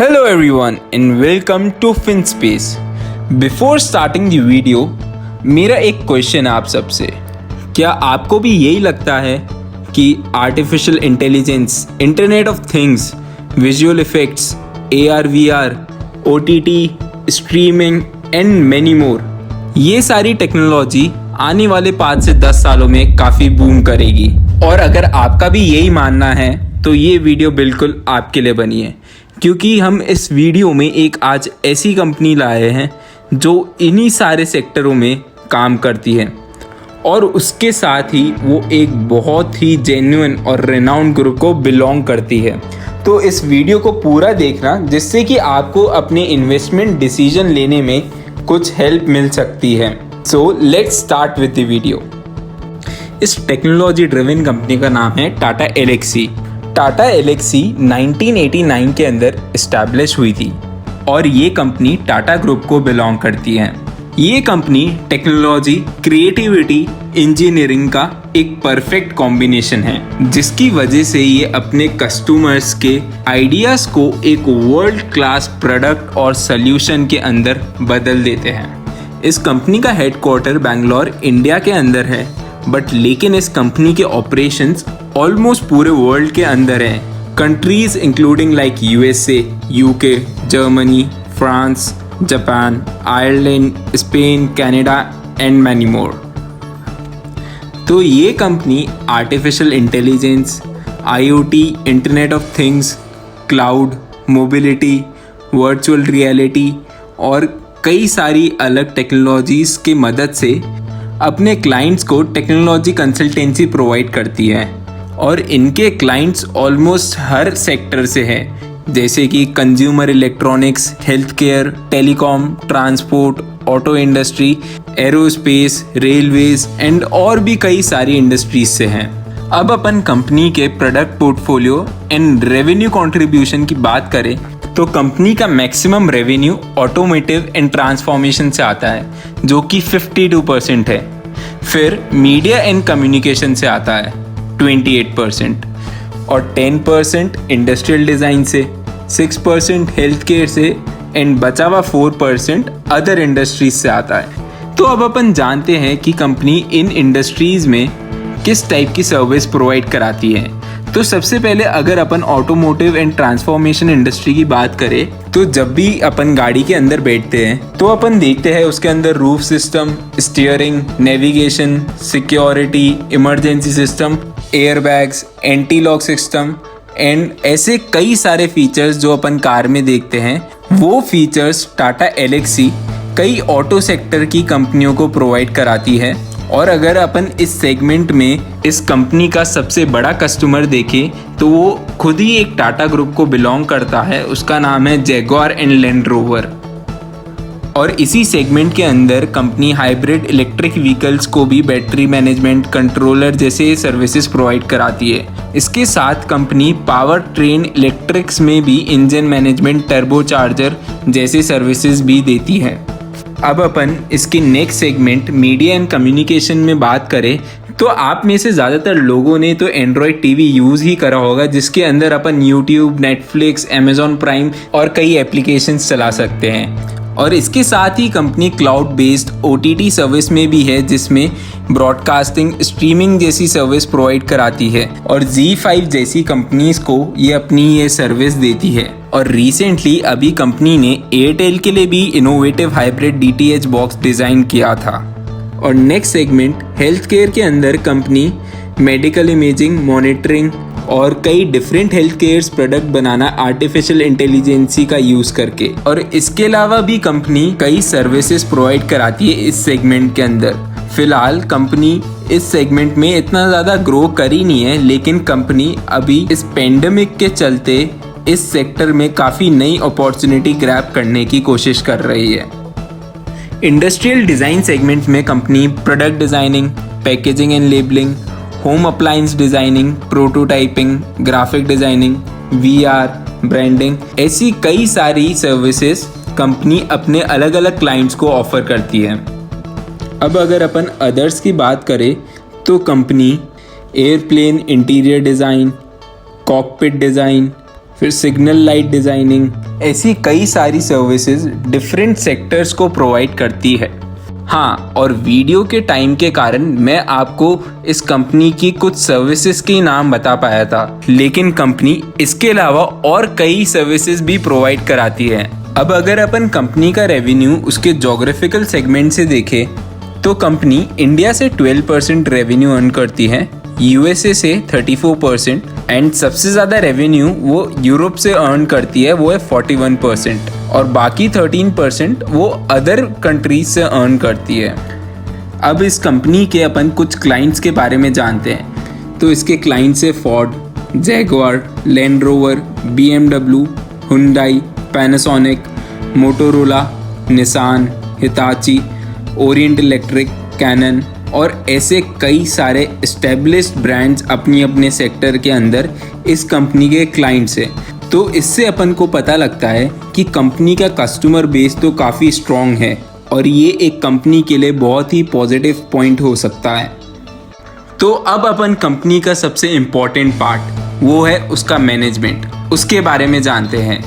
Hello everyone and welcome to FinSpace. Before starting the video, मेरा एक question है आप सबसे। क्या आपको भी यही लगता है कि artificial intelligence, internet of things, visual effects, AR, VR, OTT, streaming and many more, ये सारी टेक्नोलॉजी आने वाले 5 से 10 सालों में काफ़ी बूम करेगी? और अगर आपका भी यही मानना है तो ये वीडियो बिल्कुल आपके लिए बनी है, क्योंकि हम इस वीडियो में एक आज ऐसी कंपनी लाए हैं जो इन्हीं सारे सेक्टरों में काम करती है और उसके साथ ही वो एक बहुत ही जेन्युइन और रेनाउंड ग्रुप को बिलोंग करती है। तो इस वीडियो को पूरा देखना, जिससे कि आपको अपने इन्वेस्टमेंट डिसीजन लेने में कुछ हेल्प मिल सकती है। So let's start with the video. इस टेक्नोलॉजी ड्रिवन कंपनी का नाम है टाटा एलेक्सी। टाटा एलेक्सी 1989 के अंदर इस्टेब्लिश हुई थी और ये कंपनी टाटा ग्रुप को बिलोंग करती है। ये कंपनी टेक्नोलॉजी, क्रिएटिविटी, इंजीनियरिंग का एक परफेक्ट कॉम्बिनेशन है, जिसकी वजह से ये अपने कस्टमर्स के आइडियाज़ को एक वर्ल्ड क्लास प्रोडक्ट और सल्यूशन के अंदर बदल देते हैं। इस कंपनी का हेडक्वार्टर बैंगलोर, इंडिया के अंदर है, बट लेकिन इस कंपनी के ऑपरेशंस ऑलमोस्ट पूरे वर्ल्ड के अंदर हैं। Countries including like USA, UK, Germany, France, Japan, Ireland, Spain, Canada and many more. तो ये company artificial intelligence, IoT, internet of things, cloud, mobility, virtual reality और कई सारी अलग टेक्नोलॉजीज़ की मदद से अपने क्लाइंट्स को टेक्नोलॉजी कंसल्टेंसी प्रोवाइड करती है। और इनके क्लाइंट्स ऑलमोस्ट हर सेक्टर से हैं, जैसे कि consumer electronics, health care, telecom, transport, auto industry, aerospace, railways and और भी कई सारी इंडस्ट्रीज से हैं। अब अपन कंपनी के product portfolio and revenue contribution की बात करें तो कंपनी का maximum revenue automotive and transformation से आता है, जो कि 52% है। फिर मीडिया एंड कम्युनिकेशन से आता है 28% और 10% इंडस्ट्रियल डिज़ाइन से, 6% हेल्थ केयर से एंड बचा हुआ 4% अदर इंडस्ट्रीज से आता है। तो अब अपन जानते हैं कि कंपनी इन इंडस्ट्रीज़ में किस टाइप की सर्विस प्रोवाइड कराती है। तो सबसे पहले अगर अपन ऑटोमोटिव एंड ट्रांसफॉर्मेशन इंडस्ट्री की बात करें तो जब भी अपन गाड़ी के अंदर बैठते हैं तो अपन देखते हैं उसके अंदर roof system, steering, navigation, security, emergency system, airbags, anti lock system and ऐसे कई सारे फीचर्स जो अपन कार में देखते हैं, वो फीचर्स टाटा एलेक्सी कई ऑटो सेक्टर की कंपनियों को प्रोवाइड कराती है। और अगर अपन इस सेगमेंट में इस कंपनी का सबसे बड़ा कस्टमर देखें तो वो खुद ही एक टाटा ग्रुप को बिलोंग करता है, उसका नाम है जैगुआर एंड लैंड रोवर। और इसी सेगमेंट के अंदर कंपनी हाइब्रिड इलेक्ट्रिक व्हीकल्स को भी बैटरी मैनेजमेंट, कंट्रोलर जैसे सर्विसेज प्रोवाइड कराती है। इसके साथ कंपनी पावर ट्रेन इलेक्ट्रिक्स में भी इंजन मैनेजमेंट, टर्बो चार्जर जैसे सर्विसेज भी देती है। अब अपन इसके next segment media and communication में बात करें तो आप में से ज़्यादातर लोगों ने तो एंड्रॉयड टीवी यूज़ ही करा होगा, जिसके अंदर अपन यूट्यूब, नेटफ्लिक्स, अमेजॉन प्राइम और कई एप्लीकेशंस चला सकते हैं। और इसके साथ ही company cloud based OTT service में भी है, जिसमें ब्रॉडकास्टिंग, स्ट्रीमिंग जैसी सर्विस प्रोवाइड कराती है और ZEE5 जैसी कंपनीज को ये अपनी ये सर्विस देती है। और रिसेंटली अभी कंपनी ने एयरटेल के लिए भी innovative hybrid DTH box design किया था। और नेक्स्ट सेगमेंट हेल्थ केयर के अंदर कंपनी मेडिकल इमेजिंग, मॉनिटरिंग और कई डिफरेंट हेल्थ केयर प्रोडक्ट बनाना आर्टिफिशियल इंटेलिजेंसी का यूज़ करके। और इसके अलावा भी कंपनी कई सर्विसेज प्रोवाइड कराती है इस सेगमेंट के अंदर। फिलहाल कंपनी इस सेगमेंट में इतना ज़्यादा ग्रो करी नहीं है, लेकिन कंपनी अभी इस पेंडेमिक के चलते इस सेक्टर में काफ़ी नई अपॉर्चुनिटी ग्रैब करने की कोशिश कर रही है। इंडस्ट्रियल डिज़ाइन सेगमेंट में company product designing, packaging and labelling, home appliance designing, prototyping, graphic designing, VR, branding ऐसी कई सारी सर्विसेज कंपनी अपने अलग अलग क्लाइंट्स को ऑफर करती है। अब अगर अपन अदर्स की बात करें तो company airplane interior design, cockpit design, फिर सिग्नल लाइट डिज़ाइनिंग, ऐसी कई सारी सर्विसेज डिफरेंट सेक्टर्स को प्रोवाइड करती है। हाँ, और वीडियो के टाइम के कारण मैं आपको इस कंपनी की कुछ सर्विसेज के नाम बता पाया था, लेकिन कंपनी इसके अलावा और कई सर्विसेज भी प्रोवाइड कराती है। अब अगर अपन कंपनी का रेवेन्यू उसके जोग्राफिकल सेगमेंट से देखें तो कंपनी इंडिया से 12% रेवेन्यू अर्न करती है, यूएसए से 34% एंड सबसे ज़्यादा रेवेन्यू वो यूरोप से अर्न करती है, वो है 41%, और बाकी 13% वो अदर कंट्रीज से अर्न करती है। अब इस कंपनी के अपन कुछ क्लाइंट्स के बारे में जानते हैं। तो इसके क्लाइंट्स है Ford, Jaguar, Land Rover, BMW, Hyundai, Panasonic, Motorola, Nissan, Hitachi, Orient Electric, Canon और ऐसे कई सारे एस्टेब्लिश्ड ब्रांड्स अपनी अपने सेक्टर के अंदर इस कंपनी के क्लाइंट्स हैं। तो इससे अपन को पता लगता है कि कंपनी का कस्टमर बेस तो काफ़ी स्ट्रॉन्ग है और ये एक कंपनी के लिए बहुत ही पॉजिटिव पॉइंट हो सकता है। तो अब अपन कंपनी का सबसे इम्पॉर्टेंट पार्ट वो है उसका मैनेजमेंट, उसके बारे में जानते हैं।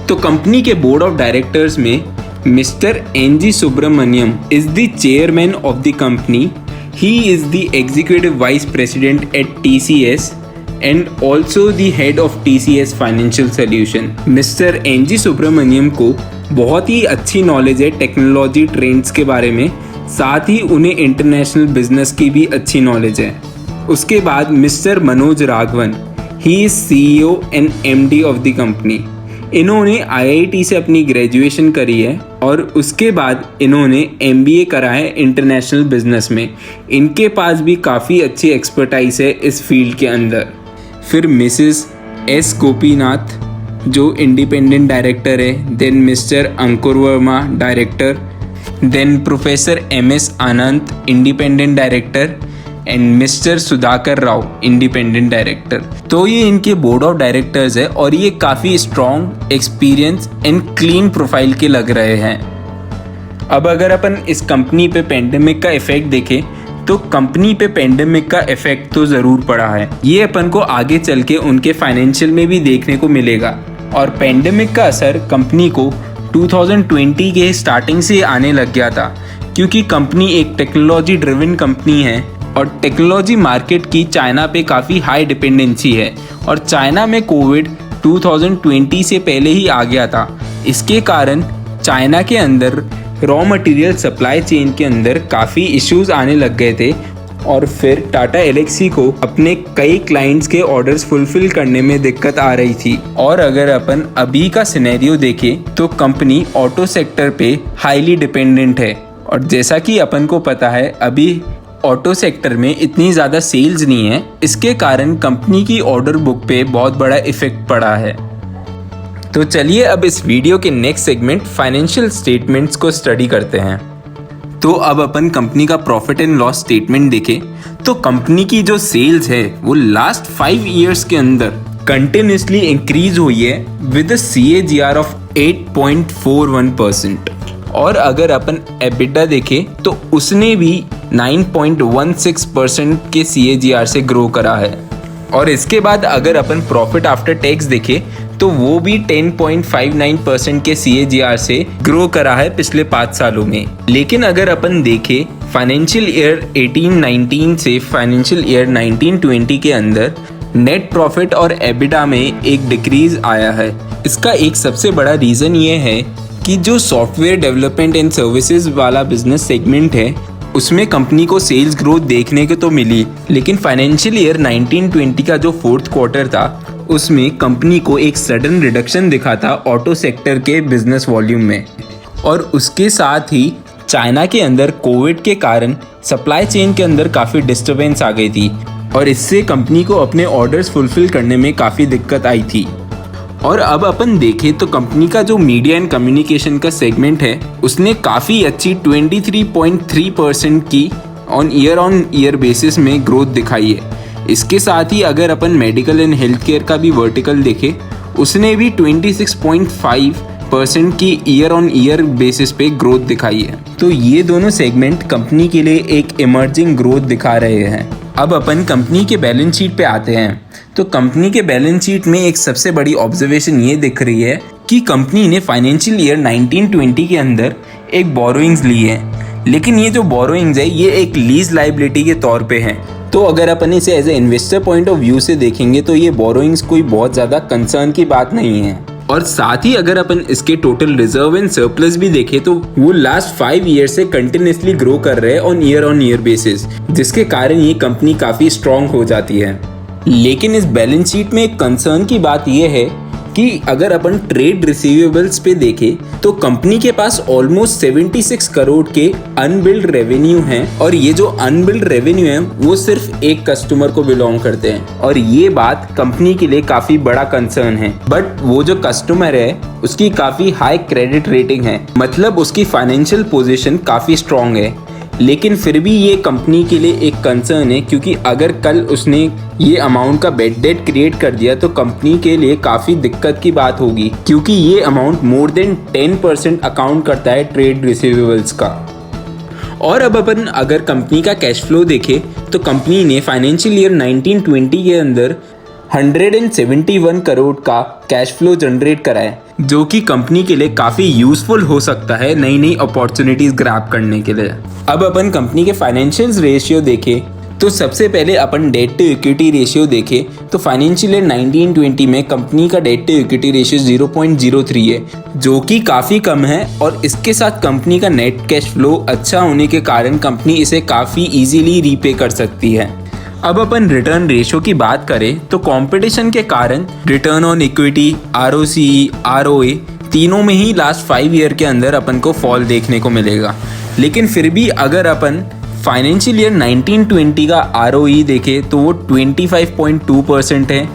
तो कंपनी के बोर्ड ऑफ डायरेक्टर्स में Mr. N.G. Subramaniam is the chairman of the company. He is the executive vice president at TCS and also the head of TCS Financial Solution. Mr. N.G. Subramaniam को बहुत ही अच्छी knowledge है technology trends के बारे में, साथ ही उन्हें international business की भी अच्छी नॉलेज है। उसके बाद mister Manoj Raghavan, he is CEO and MD of the company. इन्होंने IIT से अपनी ग्रेजुएशन करी है और उसके बाद इन्होंने MBA करा है इंटरनेशनल बिजनेस में। इनके पास भी काफ़ी अच्छी एक्सपर्टाइज है इस फील्ड के अंदर। फिर मिसेस S. गोपीनाथ जो इंडिपेंडेंट डायरेक्टर है, then mister Ankur Verma director, then professor MS Anand independent director and mister Sudhakar Rao independent director. तो ये इनके बोर्ड ऑफ डायरेक्टर्स है और ये काफ़ी strong, experience and clean profile के लग रहे हैं। अब अगर अपन इस कंपनी पे पेंडेमिक का इफेक्ट देखें तो कंपनी पे पेंडेमिक का इफेक्ट तो ज़रूर पड़ा है, ये अपन को आगे चल के उनके फाइनेंशियल में भी देखने को मिलेगा। और पेंडेमिक का असर कंपनी को 2020 के स्टार्टिंग से आने लग गया था, क्योंकि कंपनी एक टेक्नोलॉजी ड्रिवन कंपनी है और टेक्नोलॉजी मार्केट की चाइना पे काफ़ी हाई डिपेंडेंसी है और चाइना में कोविड 2020 से पहले ही आ गया था। इसके कारण चाइना के अंदर रॉ मटेरियल सप्लाई चेन के अंदर काफ़ी इश्यूज आने लग गए थे और फिर टाटा एलेक्सी को अपने कई क्लाइंट्स के ऑर्डर्स फुलफिल करने में दिक्कत आ रही थी। और अगर अपन अभी का सिनेरियो देखें तो कंपनी ऑटो सेक्टर पे हाईली डिपेंडेंट है और जैसा कि अपन को पता है अभी ऑटो सेक्टर में इतनी ज़्यादा सेल्स नहीं है, इसके कारण कंपनी की ऑर्डर बुक पे बहुत बड़ा इफेक्ट पड़ा है। तो चलिए अब इस वीडियो के नेक्स्ट सेगमेंट फाइनेंशियल स्टेटमेंट्स को स्टडी करते हैं। तो अब अपन कंपनी का प्रॉफिट एंड लॉस स्टेटमेंट देखें तो कंपनी की जो सेल्स है वो लास्ट 5 इयर्स के अंदर कंटिन्यूसली इंक्रीज हुई है विद अ CAGR ऑफ 8.41%। और अगर अपन एबिटा देखें तो उसने भी 9.16% के CAGR से ग्रो करा है। और इसके बाद अगर अपन प्रॉफिट आफ्टर टैक्स देखें तो वो भी 10.59% के CAGR से ग्रो करा है पिछले 5 सालों में। लेकिन अगर अपन देखें फाइनेंशियल ईयर 18-19 से फाइनेंशियल ईयर 19-20 के अंदर नेट प्रॉफिट और एबिटा में एक डिक्रीज आया है। इसका एक सबसे बड़ा रीज़न ये है कि जो सॉफ्टवेयर डेवलपमेंट एंड सर्विसेज वाला बिजनेस सेगमेंट है उसमें कंपनी को सेल्स ग्रोथ देखने को तो मिली, लेकिन फाइनेंशियल ईयर 19-20 का जो 4th क्वार्टर था उसमें कंपनी को एक सडन रिडक्शन दिखा था ऑटो सेक्टर के बिजनेस वॉल्यूम में। और उसके साथ ही चाइना के अंदर कोविड के कारण सप्लाई चेन के अंदर काफ़ी डिस्टर्बेंस आ गई थी और इससे कंपनी को अपने ऑर्डर्स फुलफिल करने में काफ़ी दिक्कत आई थी। और अब अपन देखें तो कंपनी का जो मीडिया एंड कम्युनिकेशन का सेगमेंट है उसने काफ़ी अच्छी 23.3% की ऑन ईयर बेसिस में ग्रोथ दिखाई है। इसके साथ ही अगर अपन मेडिकल एंड हेल्थ केयर का भी वर्टिकल देखें उसने भी 26.5% की ईयर बेसिस पे ग्रोथ दिखाई है। तो ये दोनों सेगमेंट कंपनी के लिए एक इमर्जिंग ग्रोथ दिखा रहे हैं। अब अपन कंपनी के बैलेंस शीट पे आते हैं तो कंपनी के बैलेंस शीट में एक सबसे बड़ी ऑब्जर्वेशन ये दिख रही है कि कंपनी ने फाइनेंशियल ईयर 1920 के अंदर एक बोरोइंग्स ली है, लेकिन ये जो बोरोइंग्स है ये एक लीज लाइबिलिटी के तौर पे हैं। तो अगर अपन इसे as a investor point of view से देखेंगे तो ये बोरोइंग्स कोई बहुत ज़्यादा कंसर्न की बात नहीं है। और साथ ही अगर अपन इसके टोटल रिजर्व एंड सरप्लस भी देखें तो वो लास्ट 5 ईयर से कंटिन्यूसली ग्रो कर रहे हैं ऑन ईयर बेसिस, जिसके कारण ये कंपनी काफ़ी स्ट्रॉन्ग हो जाती है। लेकिन इस बैलेंस शीट में एक कंसर्न की बात यह है कि अगर अपन ट्रेड रिसीवेबल्स पे देखें तो कंपनी के पास ऑलमोस्ट 76 करोड़ के अनबिल्ड रेवेन्यू हैं, और ये जो अनबिल्ड रेवेन्यू है वो सिर्फ एक कस्टमर को बिलोंग करते हैं, और ये बात कंपनी के लिए काफ़ी बड़ा कंसर्न है। बट वो जो कस्टमर है उसकी काफ़ी हाई क्रेडिट रेटिंग है, मतलब उसकी फाइनेंशियल पोजीशन काफ़ी स्ट्रॉन्ग है। लेकिन फिर भी ये कंपनी के लिए एक कंसर्न है, क्योंकि अगर कल उसने ये अमाउंट का बैड डेट क्रिएट कर दिया तो कंपनी के लिए काफ़ी दिक्कत की बात होगी, क्योंकि ये अमाउंट मोर देन 10% अकाउंट करता है ट्रेड रिसीवेबल्स का। और अब अपन अगर कंपनी का कैश फ्लो देखें तो कंपनी ने फाइनेंशियल ईयर 1920 के अंदर 171 करोड़ का कैश फ्लो जनरेट करा है, जो कि कंपनी के लिए काफ़ी यूजफुल हो सकता है नई नई अपॉर्चुनिटीज़ ग्रैब करने के लिए। अब अपन कंपनी के फाइनेंशियल रेशियो देखें तो सबसे पहले अपन डेट टू इक्विटी रेशियो देखें तो फाइनेंशियल ईयर 1920 में कंपनी का डेट टू इक्विटी रेशियो 0.03 है, जो कि काफ़ी कम है। और इसके साथ कंपनी का नेट कैश फ्लो अच्छा होने के कारण कंपनी इसे काफ़ी ईजीली रीपे कर सकती है। अब अपन रिटर्न रेशियो की बात करें तो कंपटीशन के कारण return on equity, ROCE, ROA तीनों में ही लास्ट 5 ईयर के अंदर अपन को फॉल देखने को मिलेगा। लेकिन फिर भी अगर अपन फाइनेंशियल ईयर 1920 का ROE देखें तो वो 25.2% है,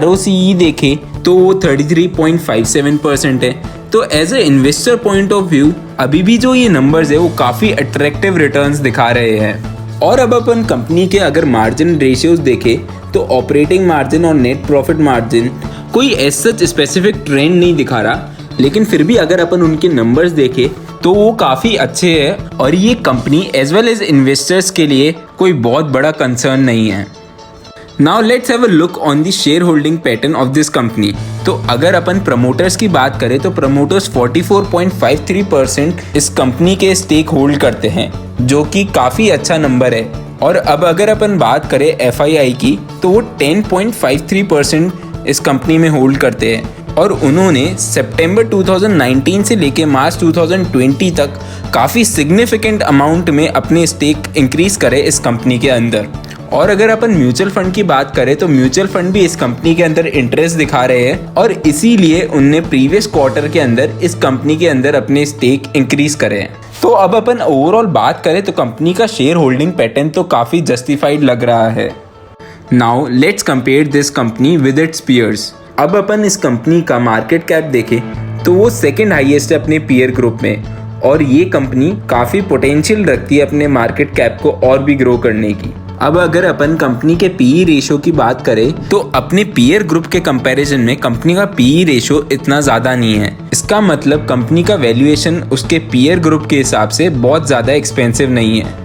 ROCE देखें तो वो 33.57% है। तो as a investor point of view अभी भी जो ये नंबर्स है वो काफ़ी अट्रैक्टिव रिटर्न्स दिखा रहे हैं। और अब अपन कंपनी के अगर मार्जिन रेशियोज देखें तो ऑपरेटिंग मार्जिन और नेट प्रॉफिट मार्जिन कोई एज सच स्पेसिफिक ट्रेंड नहीं दिखा रहा, लेकिन फिर भी अगर अपन उनके नंबर्स देखें तो वो काफ़ी अच्छे हैं, और ये company as well as investors के लिए कोई बहुत बड़ा कंसर्न नहीं है। Now let's have a look on the share holding pattern of this company. तो अगर अपन प्रमोटर्स की बात करें तो प्रमोटर्स 44.53% इस कंपनी के स्टेक होल्ड करते हैं, जो कि काफ़ी अच्छा नंबर है। और अब अगर अपन बात करें FII की तो वो 10.53% इस कंपनी में होल्ड करते हैं, और उन्होंने सितंबर 2019 से लेके मार्च 2020 तक काफ़ी सिग्निफिकेंट अमाउंट में अपने स्टेक इंक्रीज करे इस कंपनी के अंदर। और अगर अपन म्यूचुअल फंड की बात करें तो म्यूचुअल फंड भी इस कंपनी के अंदर इंटरेस्ट दिखा रहे हैं, और इसीलिए उनने प्रीवियस क्वार्टर के अंदर इस कंपनी के अंदर अपने स्टेक इंक्रीज करे हैं। तो अब अपन ओवरऑल बात करें तो कंपनी का शेयर होल्डिंग पैटर्न तो काफ़ी जस्टिफाइड लग रहा है। Now let's compare this company with its peers. अब अपन इस कंपनी का मार्केट कैप देखें तो वो सेकेंड हाईएस्ट है अपने पीयर ग्रुप में, और ये कंपनी काफ़ी पोटेंशियल रखती है अपने मार्केट कैप को और भी ग्रो करने की। अब अगर अपन कंपनी के PE रेशियो की बात करें तो अपने पीयर ग्रुप के कंपैरिजन में कंपनी का PE रेशियो इतना ज़्यादा नहीं है। इसका मतलब कंपनी का वैल्यूएशन उसके पीयर ग्रुप के हिसाब से बहुत ज़्यादा एक्सपेंसिव नहीं है।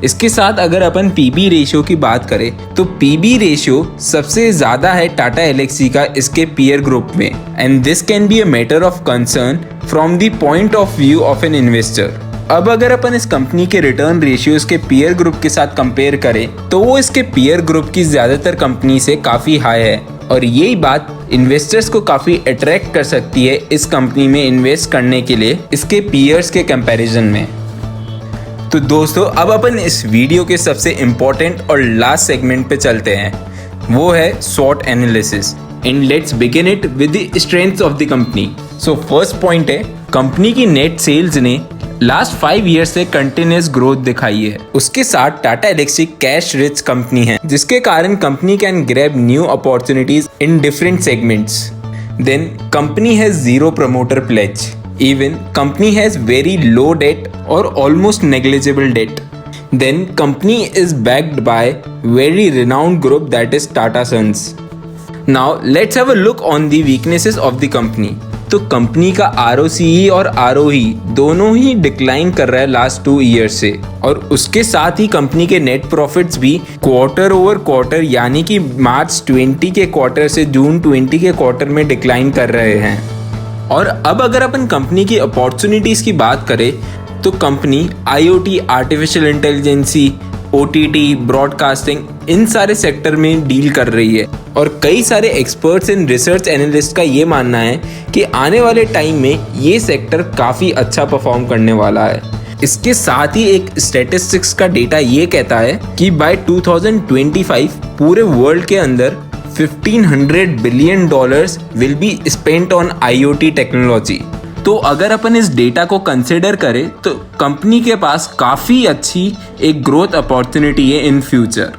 इसके साथ अगर अपन PB रेशियो की बात करें तो PB रेशियो सबसे ज़्यादा है टाटा एलेक्सी का इसके पीयर ग्रुप में, and this can be a matter of concern from the point of view of an investor. अब अगर अपन इस कंपनी के रिटर्न रेशियो इसके पीयर ग्रुप के साथ कंपेयर करें तो वो इसके पीयर ग्रुप की ज़्यादातर कंपनी से काफ़ी हाई है, और यही बात इन्वेस्टर्स को काफ़ी अट्रैक्ट कर सकती है इस कंपनी में इन्वेस्ट करने के लिए इसके पीयर्स के कंपैरिजन में। तो दोस्तों अब अपन इस वीडियो के सबसे इम्पोर्टेंट और लास्ट सेगमेंट पे चलते हैं, वो है SWOT analysis, and let's begin it with the strengths of the company. So first point है कंपनी की नेट सेल्स ने लास्ट 5 ईयर से कंटिन्यूस ग्रोथ दिखाई है। उसके साथ Tata Elxsi cash rich company है, जिसके कारण company can grab new opportunities in different segments. Then company has zero promoter pledge. Even company has very low debt or almost negligible debt. Then company is backed by very renowned group that is Tata Sons. Now let's have a look on the weaknesses of the company. तो company का ROCE और ROE दोनों ही decline कर रहा है last 2 years से। और उसके साथ ही कंपनी के नेट प्रॉफिट्स भी क्वार्टर ओवर क्वार्टर यानी कि मार्च 20 के क्वार्टर से जून 20 के क्वार्टर में डिक्लाइन कर रहे हैं। और अब अगर अपन कंपनी की अपॉर्चुनिटीज़ की बात करें तो company IoT, artificial intelligence, OTT, broadcasting इन सारे सेक्टर में डील कर रही है। और कई सारे एक्सपर्ट्स एंड रिसर्च एनालिस्ट का ये मानना है कि आने वाले टाइम में ये सेक्टर काफ़ी अच्छा परफॉर्म करने वाला है। इसके साथ ही एक स्टैटिस्टिक्स का डेटा ये कहता है कि बाय 2025 पूरे वर्ल्ड के अंदर $1500 billion will be spent on IoT technology. तो अगर अपन इस डेटा को कंसिडर करें तो कंपनी के पास काफ़ी अच्छी एक ग्रोथ अपॉर्चुनिटी है इन फ्यूचर।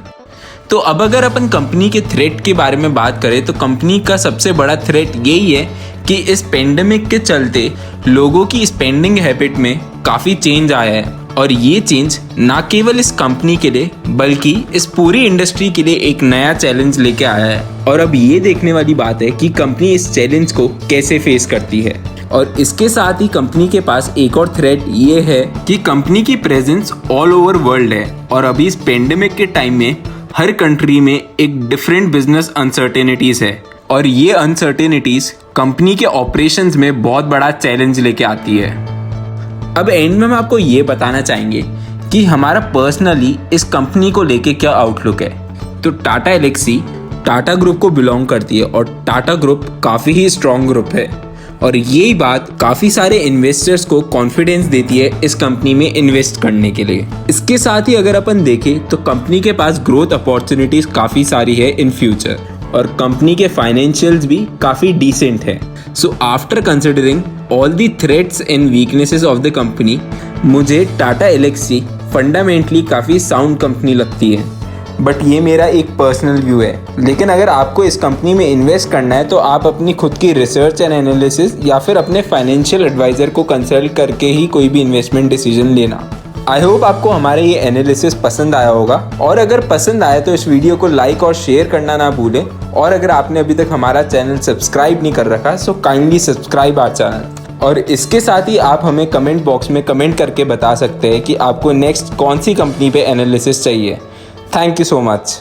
तो अब अगर अपन कंपनी के थ्रेट के बारे में बात करें तो कंपनी का सबसे बड़ा थ्रेट यही है कि इस पेंडेमिक के चलते लोगों की स्पेंडिंग हैबिट में काफ़ी चेंज आया है। और ये चेंज ना केवल इस कंपनी के लिए बल्कि इस पूरी इंडस्ट्री के लिए एक नया चैलेंज लेके आया है। और अब ये देखने वाली बात है कि कंपनी इस चैलेंज को कैसे फेस करती है। और इसके साथ ही कंपनी के पास एक और थ्रेट ये है कि कंपनी की प्रेजेंस ऑल ओवर वर्ल्ड है। और अभी इस पेंडेमिक के टाइम में हर कंट्री में एक डिफरेंट बिजनेस अनसर्टेनिटीज़ है और ये अनसर्टेनिटीज़ कंपनी के ऑपरेशंस में बहुत बड़ा चैलेंज लेके आती है। अब एंड में हम आपको ये बताना चाहेंगे कि हमारा पर्सनली इस कंपनी को लेके क्या आउटलुक है। तो टाटा एलेक्सी टाटा ग्रुप को बिलोंग करती है और टाटा ग्रुप काफ़ी ही स्ट्रॉन्ग ग्रुप है और यही बात काफ़ी सारे इन्वेस्टर्स को कॉन्फिडेंस देती है इस कंपनी में इन्वेस्ट करने के लिए। इसके साथ ही अगर अपन देखें तो कंपनी के पास ग्रोथ अपॉर्चुनिटीज़ काफ़ी सारी है इन फ्यूचर और कंपनी के फाइनेंशियल्स भी काफ़ी डिसेंट है। So after considering all the threats and weaknesses of the company, मुझे टाटा एलेक्सी फंडामेंटली काफ़ी साउंड कंपनी लगती है। बट ये मेरा एक पर्सनल व्यू है। लेकिन अगर आपको इस कंपनी में इन्वेस्ट करना है तो आप अपनी खुद की रिसर्च एंड एनालिसिस या फिर अपने फाइनेंशियल एडवाइज़र को कंसल्ट करके ही कोई भी इन्वेस्टमेंट डिसीजन लेना। आई होप आपको हमारे ये एनालिसिस पसंद आया होगा और अगर पसंद आया तो इस वीडियो को लाइक और शेयर करना ना भूलें। और अगर आपने अभी तक हमारा चैनल सब्सक्राइब नहीं कर रखा so kindly subscribe our channel. और इसके साथ ही आप हमें कमेंट बॉक्स में कमेंट करके बता सकते हैं कि आपको नेक्स्ट कौन सी कंपनी पे एनालिसिस चाहिए। Thank you so much.